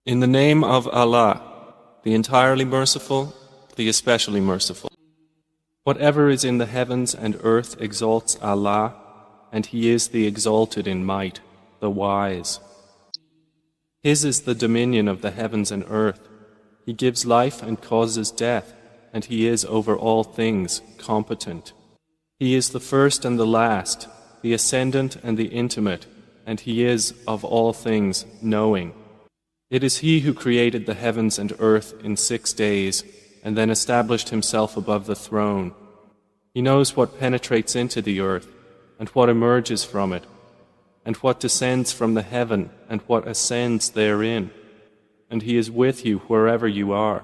In the name of Allah, the entirely merciful, the especially merciful. Whatever is in the heavens and earth exalts Allah, and He is the exalted in might, the wise. His is the dominion of the heavens and earth. He gives life and causes death, and He is over all things competent. He is the first and the last, the ascendant and the intimate, and He is of all things knowing. It is He who created the heavens and earth in 6 days, and then established Himself above the throne. He knows what penetrates into the earth, and what emerges from it, and what descends from the heaven, and what ascends therein. And He is with you wherever you are.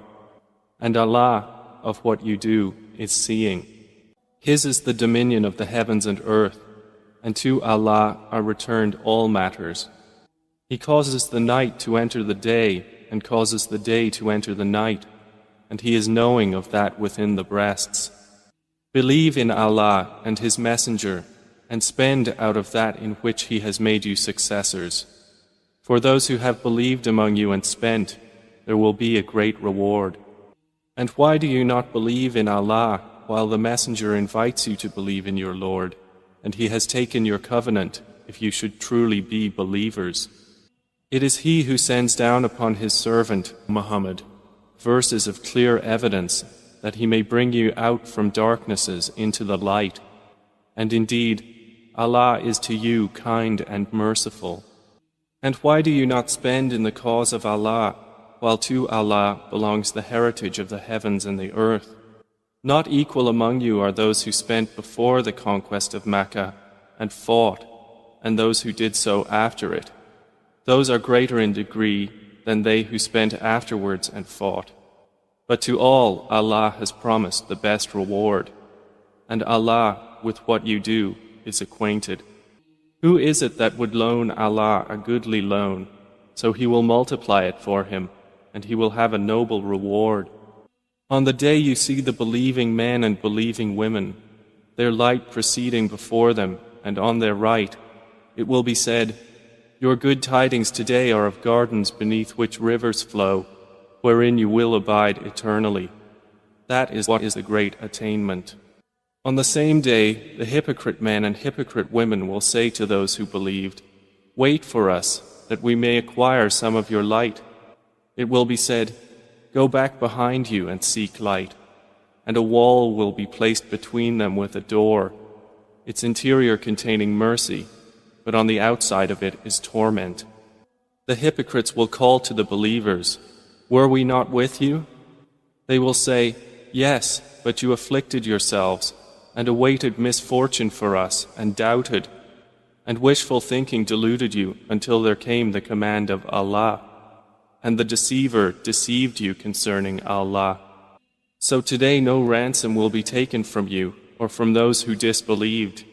And Allah, of what you do, is seeing. His is the dominion of the heavens and earth, and to Allah are returned all matters. He causes the night to enter the day, and causes the day to enter the night, and He is knowing of that within the breasts. Believe in Allah and His Messenger, and spend out of that in which He has made you successors. For those who have believed among you and spent, there will be a great reward. And why do you not believe in Allah while the Messenger invites you to believe in your Lord, and He has taken your covenant if you should truly be believers? It is He who sends down upon His servant, Muhammad, verses of clear evidence that He may bring you out from darknesses into the light. And indeed, Allah is to you kind and merciful. And why do you not spend in the cause of Allah, while to Allah belongs the heritage of the heavens and the earth? Not equal among you are those who spent before the conquest of Mecca and fought, and those who did so after it. Those are greater in degree than they who spent afterwards and fought. But to all Allah has promised the best reward, and Allah with what you do is acquainted. Who is it that would loan Allah a goodly loan, so He will multiply it for him, and he will have a noble reward? On the day you see the believing men and believing women, their light proceeding before them and on their right, it will be said, "Your good tidings today are of gardens beneath which rivers flow, wherein you will abide eternally." That is what is the great attainment. On the same day, the hypocrite men and hypocrite women will say to those who believed, "Wait for us, that we may acquire some of your light." It will be said, "Go back behind you and seek light." And a wall will be placed between them with a door, its interior containing mercy, but on the outside of it is torment. The hypocrites will call to the believers, "Were we not with you?" They will say, "Yes, but you afflicted yourselves, and awaited misfortune for us, and doubted, and wishful thinking deluded you until there came the command of Allah, and the deceiver deceived you concerning Allah. So today no ransom will be taken from you or from those who disbelieved.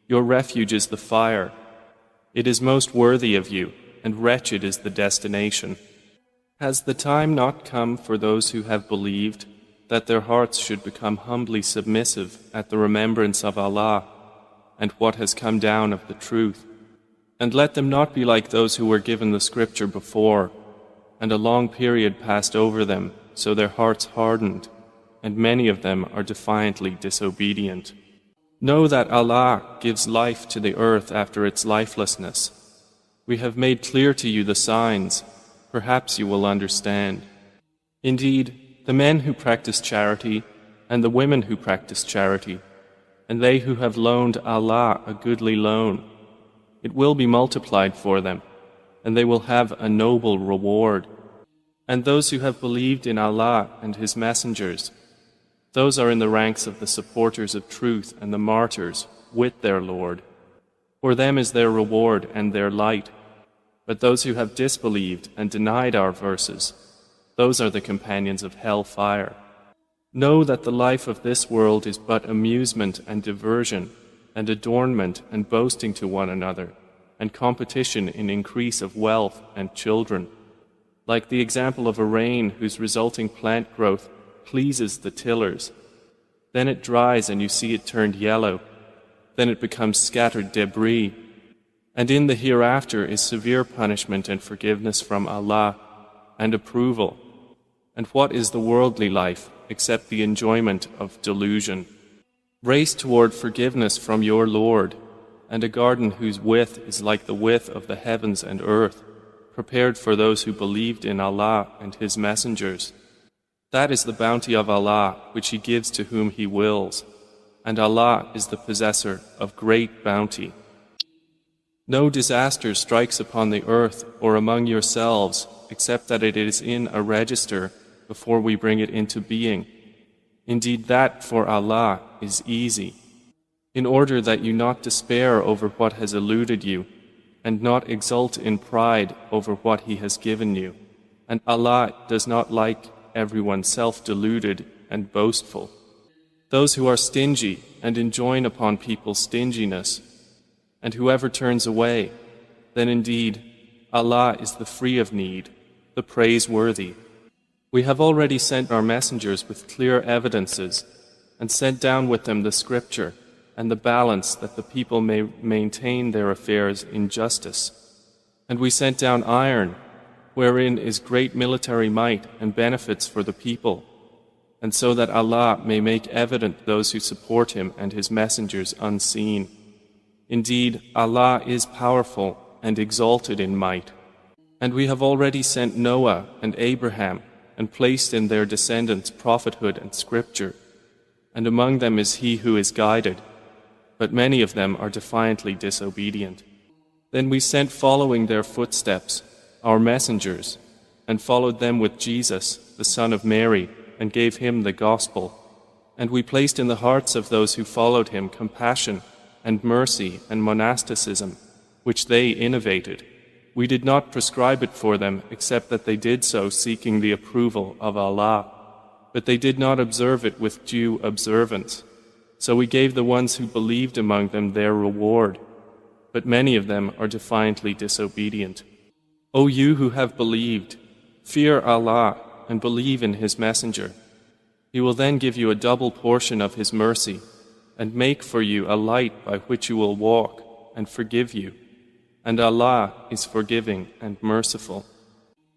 Your refuge is the fire. It is most worthy of you, and wretched is the destination. Has the time not come for those who have believed, that their hearts should become humbly submissive at the remembrance of Allah and what has come down of the truth? And let them not be like those who were given the scripture before, and a long period passed over them, so their hearts hardened, and many of them are defiantly disobedient. Know that Allah gives life to the earth after its lifelessness. We have made clear to you the signs, perhaps you will understand. Indeed, the men who practice charity, and the women who practice charity, and they who have loaned Allah a goodly loan, it will be multiplied for them, and they will have a noble reward. And those who have believed in Allah and His messengers, those are in the ranks of the supporters of truth and the martyrs with their Lord. For them is their reward and their light. But those who have disbelieved and denied our verses, those are the companions of hell fire. Know that the life of this world is but amusement and diversion, and adornment and boasting to one another, and competition in increase of wealth and children. Like the example of a rain whose resulting plant growth pleases the tillers. Then it dries and you see it turned yellow. Then it becomes scattered debris. And in the hereafter is severe punishment and forgiveness from Allah, and approval. And what is the worldly life except the enjoyment of delusion? Race toward forgiveness from your Lord, and a garden whose width is like the width of the heavens and earth, prepared for those who believed in Allah and His messengers. That is the bounty of Allah which He gives to whom He wills, and Allah is the possessor of great bounty. No disaster strikes upon the earth or among yourselves except that it is in a register before we bring it into being. Indeed, that for Allah is easy, in order that you not despair over what has eluded you, and not exult in pride over what He has given you. And Allah does not like everyone self-deluded and boastful. Those who are stingy and enjoin upon people stinginess, and whoever turns away, then indeed Allah is the free of need, the praiseworthy. We have already sent our messengers with clear evidences, and sent down with them the scripture and the balance that the people may maintain their affairs in justice. And we sent down iron, wherein is great military might and benefits for the people, and so that Allah may make evident those who support Him and His messengers unseen. Indeed, Allah is powerful and exalted in might. And we have already sent Noah and Abraham, and placed in their descendants prophethood and scripture. And among them is he who is guided, but many of them are defiantly disobedient. Then we sent following their footsteps our messengers, and followed them with Jesus, the son of Mary, and gave him the gospel. And we placed in the hearts of those who followed him compassion and mercy and monasticism, which they innovated. We did not prescribe it for them except that they did so seeking the approval of Allah, but they did not observe it with due observance. So we gave the ones who believed among them their reward, but many of them are defiantly disobedient. O you who have believed, fear Allah and believe in His messenger. He will then give you a double portion of His mercy, and make for you a light by which you will walk, and forgive you. And Allah is forgiving and merciful.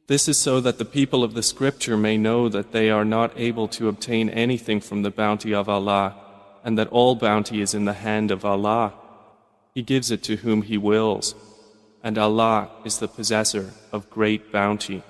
This is so that the people of the scripture may know that they are not able to obtain anything from the bounty of Allah, and that all bounty is in the hand of Allah. He gives it to whom He wills, and Allah is the possessor of great bounty.